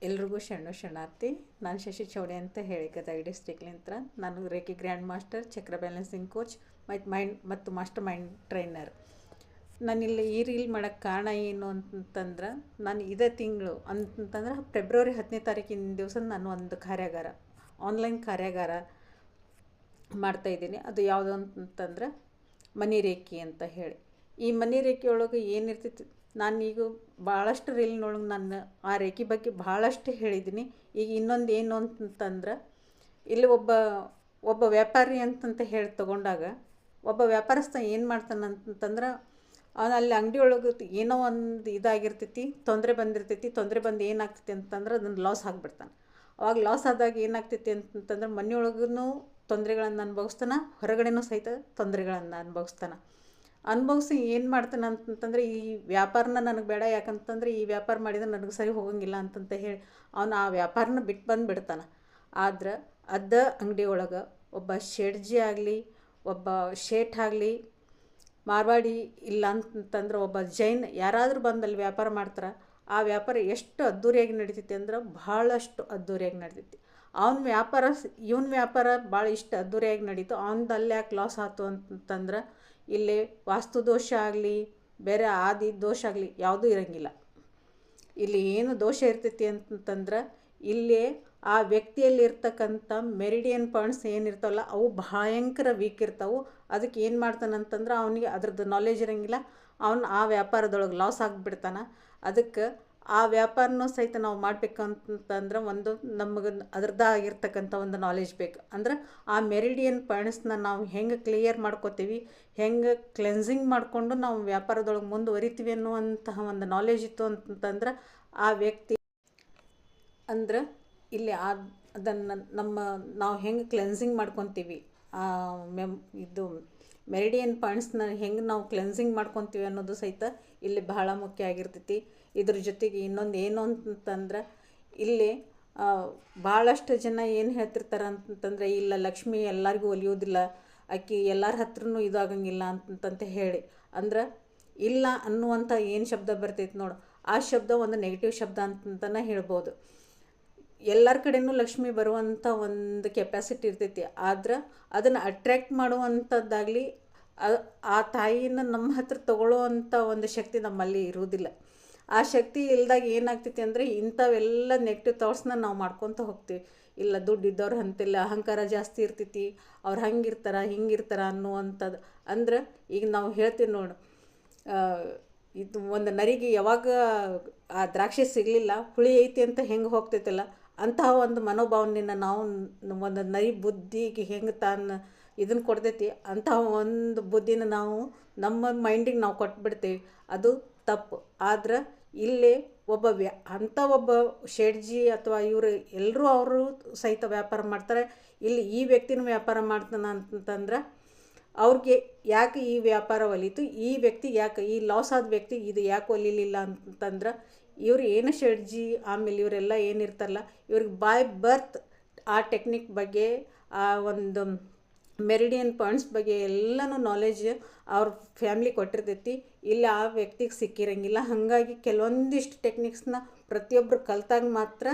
ಎಲ್ರಿಗೂ ಶರಣಾರ್ಥಿ. ನಾನು ಶಶಿ ಚೌಡೆ ಅಂತ ಹೇಳಿ ಗದಗ ಡಿಸ್ಟ್ರಿಕ್ಲಿಂತ. ನಾನು ರೇಖಿ ಗ್ರ್ಯಾಂಡ್ ಮಾಸ್ಟರ್, ಚಕ್ರ ಬ್ಯಾಲೆನ್ಸಿಂಗ್ ಕೋಚ್ ಮತ್ತು ಮಾಸ್ಟರ್ ಮೈಂಡ್ ಟ್ರೈನರ್. ನಾನಿಲ್ಲಿ ಈ ರೀಲ್ ಮಾಡೋಕ್ಕೆ ಕಾರಣ ಏನು ಅಂತಂದ್ರೆ, ನಾನು ಇದೇ ತಿಂಗಳು ಅಂತಂದ್ರೆ ಫೆಬ್ರವರಿ 10ನೇ ತಾರೀಕಿನ ದಿವಸ ನಾನು ಒಂದು ಕಾರ್ಯಾಗಾರ, ಆನ್ಲೈನ್ ಕಾರ್ಯಾಗಾರ ಮಾಡ್ತಾಯಿದ್ದೀನಿ. ಅದು ಯಾವುದು ಅಂತಂದ್ರೆ ಮನಿ ರೇಖಿ ಅಂತ ಹೇಳಿ. ಈ ಮನಿ ರೇಖೆ ಒಳಗೆ ಏನಿರ್ತೈತಿ, ನಾನೀಗ ಭಾಳಷ್ಟು ರೀಲ್ನೊಳಗೆ ನಾನು ಆ ರೇಖೆ ಬಗ್ಗೆ ಭಾಳಷ್ಟು ಹೇಳಿದ್ದೀನಿ. ಈಗ ಇನ್ನೊಂದು ಏನು ಅಂತಂದ್ರೆ, ಇಲ್ಲಿ ಒಬ್ಬ ವ್ಯಾಪಾರಿ ಅಂತಂತ ಹೇಳಿ ತೊಗೊಂಡಾಗ ಒಬ್ಬ ವ್ಯಾಪಾರಸ್ಥ ಏನು ಮಾಡ್ತಾನೆ ಅಂತಂದ್ರೆ, ಅವನು ಅಲ್ಲಿ ಅಂಗಡಿ ಒಳಗೆ ಏನೋ ಒಂದು ಇದಾಗಿರ್ತೈತಿ, ತೊಂದರೆ ಬಂದು ಏನಾಗ್ತೈತಿ ಅಂತಂದ್ರೆ ಅದನ್ನು ಲಾಸ್ ಆಗಿಬಿಡ್ತಾನೆ. ಅವಾಗ ಲಾಸ್ ಆದಾಗ ಏನಾಗ್ತೈತಿ ಅಂತಂದ್ರೆ, ಮನೆಯೊಳಗೂ ತೊಂದರೆಗಳನ್ನು ಅನುಭವಿಸ್ತಾನೆ, ಹೊರಗಡೆನೂ ಸಹಿತ ತೊಂದರೆಗಳನ್ನು ಅನುಭವಿಸಿ ಏನು ಮಾಡ್ತಾನೆ ಅಂತಂತಂದರೆ, ಈ ವ್ಯಾಪಾರನ ನನಗೆ ಬೇಡ, ಯಾಕಂತಂದರೆ ಈ ವ್ಯಾಪಾರ ಮಾಡಿದರೆ ನನಗೆ ಸರಿ ಹೋಗಂಗಿಲ್ಲ ಅಂತಂತ ಹೇಳಿ ಅವನು ಆ ವ್ಯಾಪಾರನ ಬಿಟ್ಟು ಬಂದುಬಿಡ್ತಾನೆ. ಆದ್ರೆ ಅಂಗಡಿ ಒಳಗೆ ಒಬ್ಬ ಶೇಠ್ಜಿ ಆಗಲಿ, ಒಬ್ಬ ಶೇಠ್ ಆಗಲಿ, ಮಾರ್ವಾಡಿ ಇಲ್ಲ ಅಂತಂದ್ರೆ ಒಬ್ಬ ಜೈನ್ ಯಾರಾದರೂ ಬಂದಲ್ಲಿ ವ್ಯಾಪಾರ ಮಾಡ್ತಾರೆ. ಆ ವ್ಯಾಪಾರ ಎಷ್ಟು ಅದ್ಧೂರಿಯಾಗಿ ನಡೀತೈತಿ ಅಂದ್ರೆ ಭಾಳಷ್ಟು ಅದ್ಧೂರಿಯಾಗಿ ನಡೀತೈತಿ. ಇವನ ವ್ಯಾಪಾರ ಭಾಳ ಇಷ್ಟು ಅದ್ಧೂರಿಯಾಗಿ ನಡೀತು. ಅವನದಲ್ಲಿ ಯಾಕೆ ಲಾಸ್ ಆಯ್ತು ಅಂತಂದ್ರೆ, ಇಲ್ಲಿ ವಾಸ್ತು ದೋಷ ಆಗಲಿ, ಬೇರೆ ಆದಿ ದೋಷ ಆಗಲಿ ಯಾವುದೂ ಇರೋಂಗಿಲ್ಲ. ಇಲ್ಲಿ ಏನು ದೋಷ ಇರ್ತೈತಿ ಅಂತಂದ್ರೆ, ಇಲ್ಲಿ ಆ ವ್ಯಕ್ತಿಯಲ್ಲಿ ಇರ್ತಕ್ಕಂಥ ಮೆರಿಡಿಯನ್ ಪಾಯಿಂಟ್ಸ್ ಏನಿರ್ತಾವಲ್ಲ ಅವು ಭಯಂಕರ ವೀಕ್ ಇರ್ತಾವೆ. ಅದಕ್ಕೆ ಏನು ಮಾಡ್ತಾನೆ ಅಂತಂದ್ರೆ, ಅವನಿಗೆ ಅದ್ರದ್ದು ನಾಲೆಜ್ ಇರೋಂಗಿಲ್ಲ, ಅವನು ಆ ವ್ಯಾಪಾರದೊಳಗೆ ಲಾಸ್ ಆಗಿಬಿಡ್ತಾನೆ. ಅದಕ್ಕೆ ಆ ವ್ಯಾಪಾರನೂ ಸಹಿತ ನಾವು ಮಾಡಬೇಕಂತಂದ್ರೆ ನಮಗೆ ಅದ್ರದ್ದಾಗಿರ್ತಕ್ಕಂಥ ಒಂದು ನಾಲೆಜ್ ಬೇಕು. ಅಂದ್ರೆ ಆ ಮೆರಿಡಿಯನ್ ಪಾಯಿಂಟ್ಸ್ನ ನಾವು ಹೆಂಗೆ ಕ್ಲಿಯರ್ ಮಾಡ್ಕೋತೀವಿ, ಹೆಂಗೆ ಕ್ಲೆನ್ಸಿಂಗ್ ಮಾಡಿಕೊಂಡು ನಾವು ವ್ಯಾಪಾರದೊಳಗೆ ಮುಂದುವರಿತೀವಿ ಅನ್ನುವಂತಹ ಒಂದು ನಾಲೆಜ್ ಇತ್ತು ಅಂತಂದ್ರೆ, ಆ ವ್ಯಕ್ತಿ ಅಂದ್ರೆ ಇಲ್ಲಿ ಅದನ್ನು ನಾವು ಹೆಂಗೆ ಕ್ಲೆನ್ಸಿಂಗ್ ಮಾಡ್ಕೊತೀವಿ, ಇದು ಮೆರಿಡಿಯನ್ ಪಾಯಿಂಟ್ಸ್ನ ಹೆಂಗೆ ನಾವು ಕ್ಲೆನ್ಸಿಂಗ್ ಮಾಡ್ಕೊತೀವಿ ಅನ್ನೋದು ಸಹಿತ ಇಲ್ಲಿ ಬಹಳ ಮುಖ್ಯ ಆಗಿರ್ತೈತಿ. ಇದ್ರ ಜೊತೆಗೆ ಇನ್ನೊಂದು ಏನು ಅಂತಂದ್ರೆ, ಇಲ್ಲಿ ಭಾಳಷ್ಟು ಜನ ಏನು ಹೇಳ್ತಿರ್ತಾರೆ ಅಂತಂದರೆ, ಇಲ್ಲ ಲಕ್ಷ್ಮಿ ಎಲ್ಲರಿಗೂ ಒಲಿಯೋದಿಲ್ಲ, ಆಕೆ ಎಲ್ಲರ ಹತ್ರನೂ ಇದಾಗಂಗಿಲ್ಲ ಅಂತಂತ ಹೇಳಿ. ಅಂದ್ರೆ ಇಲ್ಲ ಅನ್ನುವಂಥ ಏನು ಶಬ್ದ ಬರ್ತೈತೆ ನೋಡು, ಆ ಶಬ್ದ ಒಂದು ನೆಗೆಟಿವ್ ಶಬ್ದ ಅಂತಂತಲೇ ಹೇಳ್ಬೋದು. ಎಲ್ಲರ ಕಡೆಯೂ ಲಕ್ಷ್ಮಿ ಬರುವಂಥ ಒಂದು ಕೆಪಾಸಿಟಿ ಇರ್ತೈತಿ. ಆದ್ರೆ ಅದನ್ನು ಅಟ್ರ್ಯಾಕ್ಟ್ ಮಾಡುವಂಥದ್ದಾಗಲಿ, ಆ ತಾಯಿನ ನಮ್ಮ ಹತ್ರ ತೊಗೊಳ್ಳೋವಂಥ ಒಂದು ಶಕ್ತಿ ನಮ್ಮಲ್ಲಿ ಇರುವುದಿಲ್ಲ. ಆ ಶಕ್ತಿ ಇಲ್ದಾಗ ಏನಾಗ್ತೈತಿ ಅಂದರೆ, ಇಂಥವೆಲ್ಲ ನೆಗೆಟಿವ್ ಥಾಟ್ಸ್ನ ನಾವು ಮಾಡ್ಕೊತ ಹೋಗ್ತೀವಿ. ಇಲ್ಲ ದುಡ್ಡು ಇದ್ದವ್ರು ಅಂತಿಲ್ಲ, ಅಹಂಕಾರ ಜಾಸ್ತಿ ಇರ್ತೈತಿ, ಅವ್ರು ಹಿಂಗಿರ್ತಾರ ಅನ್ನುವಂಥದ್ದು. ಅಂದ್ರೆ ಈಗ ನಾವು ಹೇಳ್ತೀವಿ ನೋಡು, ಇದು ಒಂದು ನರಿಗೆ ಯಾವಾಗ ಆ ದ್ರಾಕ್ಷಿ ಸಿಗಲಿಲ್ಲ, ಹುಳಿ ಐತಿ ಅಂತ ಹೆಂಗೆ ಹೋಗ್ತೈತಲ್ಲ, ಅಂತಹ ಒಂದು ಮನೋಭಾವನೆಯನ್ನು ನಾವು ಒಂದು ನರಿ ಬುದ್ಧಿಗೆ ಹೆಂಗೆ ತಾನು ಇದನ್ನು ಕೊಡ್ತೈತಿ, ಅಂತಹ ಒಂದು ಬುದ್ಧಿನ ನಾವು ನಮ್ಮ ಮೈಂಡಿಗೆ ನಾವು ಕೊಟ್ಬಿಡ್ತೀವಿ. ಅದು ತಪ್ಪು. ಆದ್ರೆ ಇಲ್ಲಿ ಒಬ್ಬ ಶೇಠ್ಜಿ ಅಥವಾ ಇವರು ಎಲ್ಲರೂ ಅವರು ಸಹಿತ ವ್ಯಾಪಾರ ಮಾಡ್ತಾರೆ. ಇಲ್ಲಿ ಈ ವ್ಯಕ್ತಿನೂ ವ್ಯಾಪಾರ ಮಾಡ್ತಾನೆ ಅಂತಂದ್ರೆ, ಅವ್ರಿಗೆ ಯಾಕೆ ಈ ವ್ಯಾಪಾರ ಒಲಿತು, ಈ ವ್ಯಕ್ತಿ ಯಾಕೆ ಈ ಲಾಸ್ ಆದ ವ್ಯಕ್ತಿ ಇದು ಯಾಕೆ ಒಲಿಲಿಲ್ಲ ಅಂತಂದ್ರೆ, ಇವರು ಏನು ಶೇಠ್ಜಿ ಆಮೇಲೆ ಇವರೆಲ್ಲ ಏನಿರ್ತಾರಲ್ಲ, ಇವ್ರಿಗೆ ಬೈ ಬರ್ತ್ ಆ ಟೆಕ್ನಿಕ್ ಬಗ್ಗೆ, ಆ ಒಂದು ಮೆರಿಡಿಯನ್ ಪಾಯಿಂಟ್ಸ್ ಬಗ್ಗೆ ಎಲ್ಲನೂ ನಾಲೆಜ್ ಅವ್ರ ಫ್ಯಾಮ್ಲಿ ಕೊಟ್ಟಿರ್ತೈತಿ. ಇಲ್ಲಿ ಆ ವ್ಯಕ್ತಿಗೆ ಸಿಕ್ಕಿರಂಗಿಲ್ಲ. ಹಾಗಾಗಿ ಕೆಲವೊಂದಿಷ್ಟು ಟೆಕ್ನಿಕ್ಸ್ನ ಪ್ರತಿಯೊಬ್ಬರು ಕಲ್ತಾಗ ಮಾತ್ರ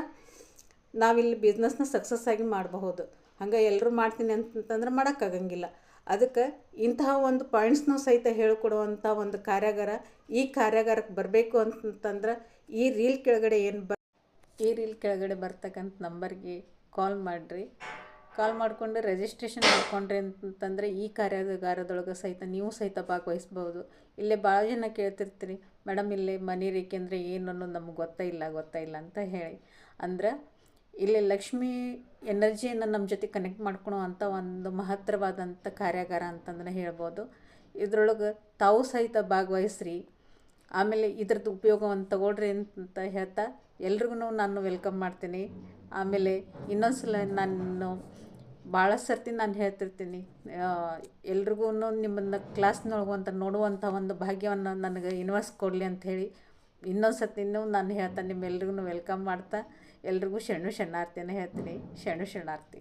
ನಾವಿಲ್ಲಿ ಬಿಸ್ನೆಸ್ನ ಸಕ್ಸಸ್ ಆಗಿ ಮಾಡಬಹುದು. ಹಂಗೆ ಎಲ್ಲರೂ ಮಾಡ್ತೀನಿ ಅಂತಂದ್ರೆ ಮಾಡೋಕ್ಕಾಗಂಗಿಲ್ಲ. ಅದಕ್ಕೆ ಇಂತಹ ಒಂದು ಪಾಯಿಂಟ್ಸ್ನೂ ಸಹಿತ ಹೇಳಿಕೊಡುವಂಥ ಒಂದು ಕಾರ್ಯಾಗಾರ. ಈ ಕಾರ್ಯಾಗಾರಕ್ಕೆ ಬರಬೇಕು ಅಂತಂದ್ರೆ ಈ ರೀಲ್ ಕೆಳಗಡೆ ಬರ್ತಕ್ಕಂಥ ನಂಬರ್ಗೆ ಕಾಲ್ ಮಾಡಿರಿ. ಕಾಲ್ ಮಾಡಿಕೊಂಡು ರಿಜಿಸ್ಟ್ರೇಷನ್ ಮಾಡ್ಕೊಂಡ್ರಿ ಅಂತಂದರೆ ಈ ಕಾರ್ಯಾಗಾರದೊಳಗೆ ಸಹಿತ ನೀವು ಸಹಿತ ಭಾಗವಹಿಸ್ಬೋದು. ಇಲ್ಲೇ ಭಾಳ ಜನ ಕೇಳ್ತಿರ್ತೀರಿ, ಮೇಡಮ್ ಇಲ್ಲೇ ಮನಿ ರೇಖೆ ಅಂದರೆ ಏನು ಅನ್ನೋದು ನಮ್ಗೆ ಗೊತ್ತಾಯಿಲ್ಲ ಅಂತ ಹೇಳಿ. ಅಂದ್ರೆ ಇಲ್ಲಿ ಲಕ್ಷ್ಮಿ ಎನರ್ಜಿಯನ್ನು ನಮ್ಮ ಜೊತೆ ಕನೆಕ್ಟ್ ಮಾಡ್ಕೊಳೋ ಅಂಥ ಒಂದು ಮಹತ್ತರವಾದಂಥ ಕಾರ್ಯಾಗಾರ ಅಂತಂದ್ರೆ ಹೇಳ್ಬೋದು. ಇದ್ರೊಳಗೆ ತಾವು ಸಹಿತ ಭಾಗವಹಿಸ್ರಿ. ಆಮೇಲೆ ಇದ್ರದ್ದು ಉಪಯೋಗವನ್ನು ತಗೊಳ್ರಿ ಅಂತ ಹೇಳ್ತಾ ಎಲ್ರಿಗೂ ನಾನು ವೆಲ್ಕಮ್ ಮಾಡ್ತೀನಿ. ಆಮೇಲೆ ಇನ್ನೊಂದು ಸಲ ನಾನು ಭಾಳ ಸರ್ತಿ ನಾನು ಹೇಳ್ತಿರ್ತೀನಿ, ಎಲ್ರಿಗೂ ನಿಮ್ಮನ್ನು ಕ್ಲಾಸ್ನೊಳಗೆ ನೋಡುವಂಥ ಒಂದು ಭಾಗ್ಯವನ್ನು ನನಗೆ ಯೂನಿವರ್ಸ್ ಕೊಡಲಿ ಅಂಥೇಳಿ ಇನ್ನೊಂದು ಸರ್ತಿನೂ ನಾನು ಹೇಳ್ತಾ ನಿಮ್ಮೆಲ್ರಿಗೂ ವೆಲ್ಕಮ್ ಮಾಡ್ತಾ ಎಲ್ರಿಗೂ ಶರಣಾರ್ಥಿಯನ್ನು ಹೇಳ್ತೀನಿ. ಶರಣಾರ್ಥಿ.